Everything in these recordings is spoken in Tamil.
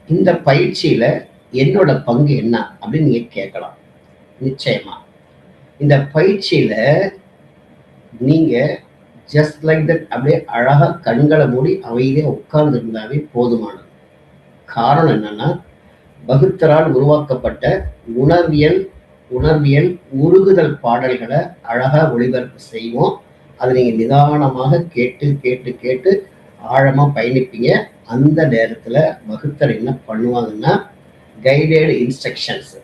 இந்த பயிற்சியில என்னோட பங்கு என்ன அப்படின்னு நீங்க கேட்கலாம். நிச்சயமா இந்த பயிற்சியில நீங்க ஜஸ்ட் லைக் தட் அப்படியே அழகா கண்களை மூடி அமைதியா உட்கார்ந்து இருந்தாவே போதுமானது. காரணம் என்னன்னா, பகுத்தரால் உருவாக்கப்பட்ட உணர்வியல் உணர்வியல் உருகுதல் பாடல்களை அழகா ஒளிபரப்பு செய்வோம். அதை நீங்க நிதானமாக கேட்டு கேட்டு கேட்டு ஆழமா பயணிப்பீங்க. அந்த நேரத்துல பகுத்தர் என்ன பண்ணுவாங்கன்னா, கைடட் இன்ஸ்ட்ரக்ஷன்ஸ்,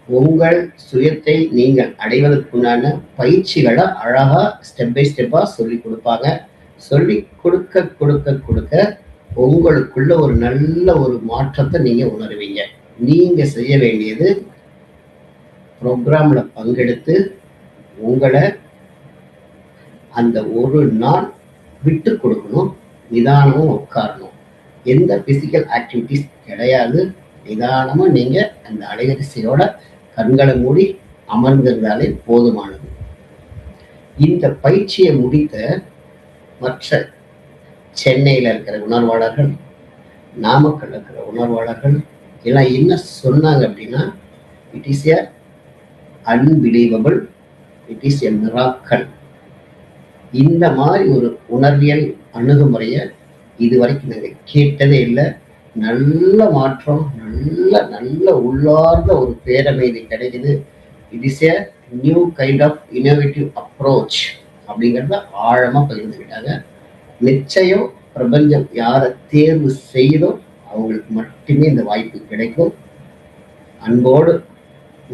உங்கள் சுயத்தை நீங்கள் அடைவதற்குண்டான பயிற்சிகளை அழகா ஸ்டெப் பை ஸ்டெப்பா சொல்லி கொடுப்பாங்க. சொல்லி கொடுக்க கொடுக்க கொடுக்க உங்களுக்குள்ள ஒரு நல்ல ஒரு மாற்றத்தை நீங்க உணர்வீங்க. நீங்க செய்ய வேண்டியது ப்ரோக்ராம்ல பங்கெடுத்து உங்களை அந்த ஒரு நாள் விட்டு கொடுக்கணும். நிதானமும் உட்காரணும். எந்த பிசிக்கல் ஆக்டிவிட்டிஸ் கிடையாது. நிதானமா நீங்க அந்த அலைவரிசையோட கண்களை மூடி அமர்ந்திருந்தாலே போதுமானது. இந்த பயிற்சியை முடித்த மற்ற சென்னையில் இருக்கிற உணர்வாளர்கள், நாமக்கல் இருக்கிற உணர்வாளர்கள் எல்லாம் என்ன சொன்னாங்க அப்படின்னா, it is a unbelievable, it is a miracle. இந்த மாதிரி ஒரு உணர்வியல் அணுகுமுறையை இதுவரைக்கும் நாங்கள் கேட்டதே இல்லை. நல்ல மாற்றம், நல்ல நல்ல உள்ளார்ந்த ஒரு பேரமைதி கிடைக்குது. It is a new kind of innovative approach அப்படிங்கிறத ஆழமா பகிர்ந்துக்கிட்டாங்க. நிச்சயம் பிரபஞ்சம் யாரை தேர்வு செய்தோ அவங்களுக்கு மட்டுமே இந்த வாய்ப்பு கிடைக்கும். அன்போடு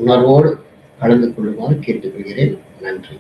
உணர்வோடு கலந்து கொள்ளுமாறு கேட்டுக்கொள்கிறேன். நன்றி.